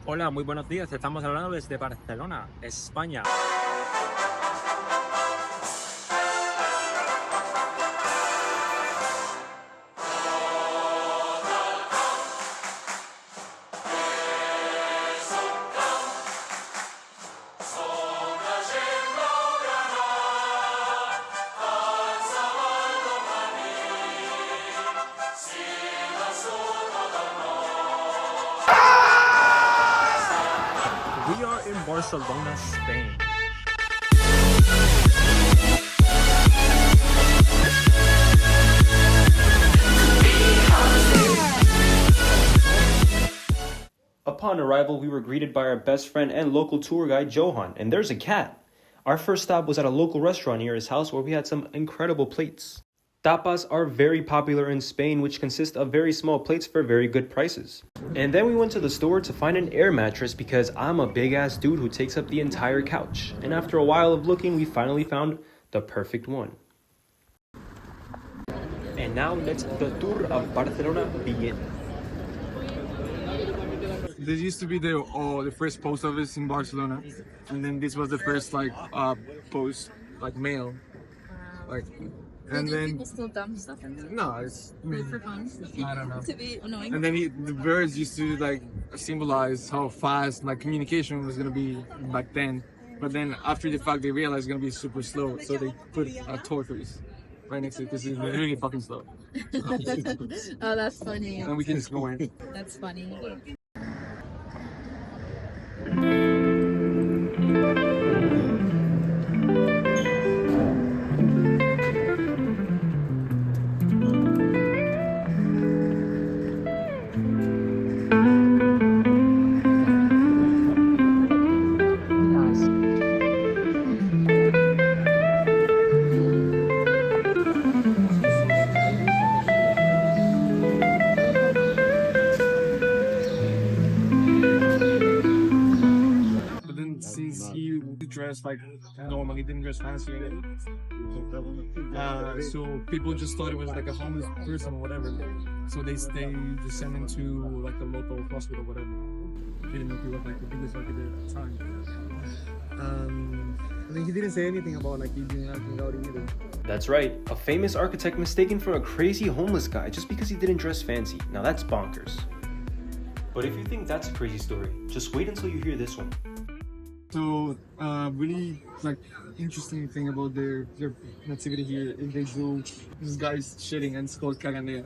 Hola, muy buenos días. Estamos hablando desde Barcelona, España. We are in Barcelona, Spain. Upon arrival, we were greeted by our best friend and local tour guide, Johan, and there's a cat. Our first stop was at a local restaurant near his house where we had some incredible plates. Tapas are very popular in Spain, which consist of very small plates for very good prices. And then we went to the store to find an air mattress because I'm a big ass dude who takes up the entire couch. And after a while of looking, we finally found the perfect one. And now let the Tour of Barcelona begin. This used to be the first post office in Barcelona, and then this was the first post mail, and then people still dump stuff in there? no, it's For fun? I don't know. To be annoying? And then the birds used to symbolize how fast communication was gonna be back then, but then after the fact they realized it's gonna be super slow, so they put tortoise right next to it. This is really fucking slow, Oh, that's funny. and we can just go in. That's funny. But then since he dressed like normal, he didn't dress fancy. So people just thought it was like a homeless person or whatever. So they just sent him to like a local hospital or whatever. They didn't know if he was like the biggest like he did at the time. I think he didn't say anything about he didn't acting out either. That's right, a famous architect mistaken for a crazy homeless guy just because he didn't dress fancy. Now that's bonkers. But if you think that's a crazy story, just wait until you hear this one. So really interesting thing about their nativity here is they do this guy's shitting and it's called caganer.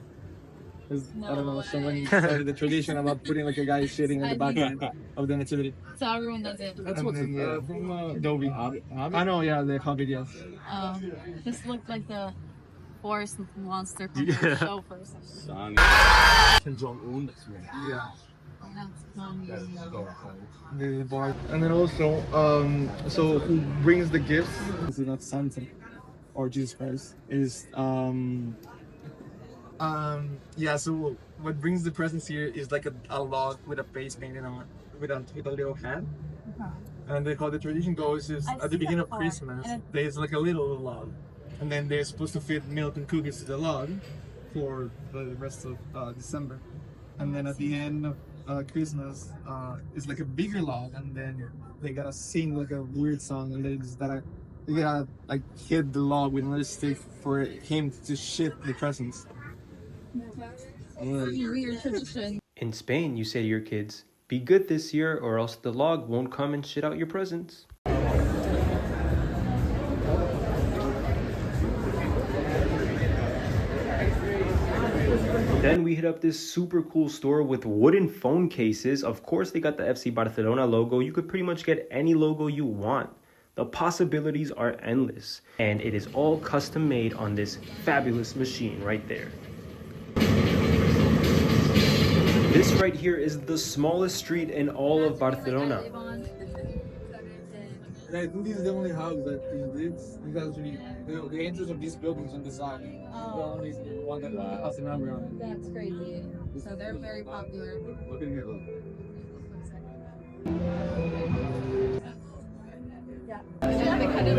I don't know, someone started the tradition about putting a guy shitting in the background of the nativity. So everyone does it. That's what's from Adobe. I know, yeah, the Hobbit, yes. This looked like the forest monster from the show first. Kim Jong-un. Yeah. That's funny. The bar. And then also, so who brings the gifts? Is it not Santa or Jesus Christ? Is yeah. So what brings the presents here is a log with a face painted on with a little hand. And how the tradition goes is at the beginning of Christmas, there's a little log, and then they're supposed to fit milk and cookies to the log for the rest of December, and then at the end of Christmas, it's a bigger log, and then they gotta sing a weird song, and they gotta hit the log with another stick for him to shit the presents. Weird tradition. In Spain, you say to your kids, be good this year or else the log won't come and shit out your presents. Then we hit up this super cool store with wooden phone cases. Of course, they got the FC Barcelona logo. You could pretty much get any logo you want. The possibilities are endless. And it is all custom made on this fabulous machine right there. This right here is the smallest street in all of Barcelona. And I think this is the only house that is because the entrance of these buildings on the side. Oh. The only one that has a number on it. That's crazy. So they're very popular. Look at here. Yeah, they kind of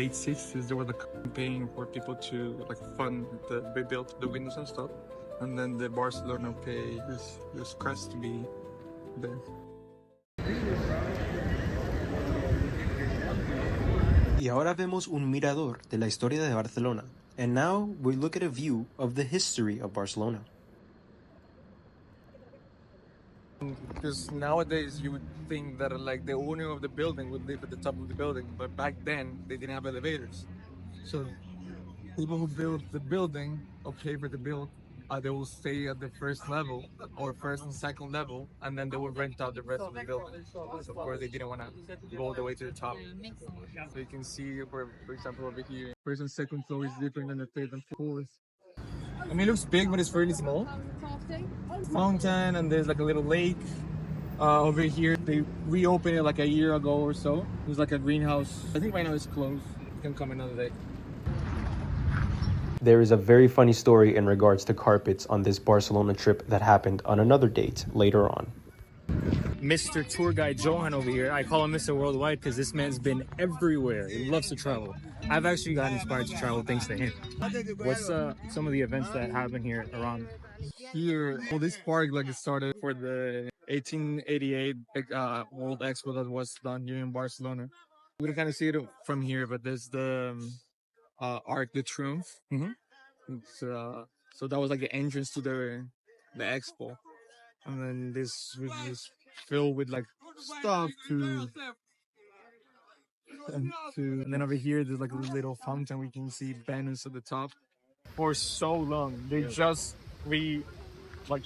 late 60s, there was a campaign for people to like fund the rebuild the windows and stuff, and then the Barcelona pay this crest to be there. Y ahora vemos un mirador de la historia de Barcelona. And now we look at a view of the history of Barcelona. Because nowadays you would think that like the owner of the building would live at the top of the building, but back then they didn't have elevators. So people who built the building or pay for the build, they will stay at the first level or first and second level, and then they will rent out the rest of the building. So of course they didn't want to go all the way to the top. So you can see, for example, over here, first and second floor is different than the third and fourth. I mean, it looks big, but it's fairly small. Fountain, and there's like a little lake. Over here, they reopened it like a year ago or so. It was like a greenhouse. I think right now it's closed. You can come another day. There is a very funny story in regards to carpets on this Barcelona trip that happened on another date later on. Mr. Tour Guide Johan over here. I call him Mr. Worldwide because this man's been everywhere. He loves to travel. I've actually gotten inspired to travel thanks to him. What's some of the events that happen here around? Here, well, this park like it started for the 1888 World Expo that was done here in Barcelona. We can kind of see it from here, but there's the Arc de Triomphe. So that was like the entrance to the expo, and then this was just filled with like stuff and then over here there's like a little fountain. We can see banners at the top. For so long, they just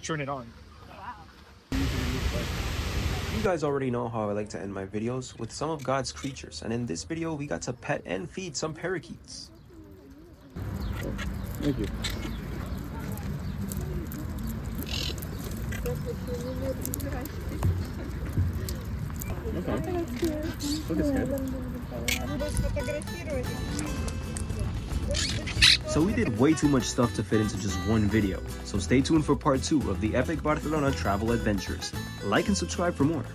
turn it on. You guys already know how I like to end my videos with some of God's creatures, and in this video we got to pet and feed some parakeets. Thank you. So we did way too much stuff to fit into just one video, so stay tuned for part 2 of the epic Barcelona travel adventures. Like and subscribe for more.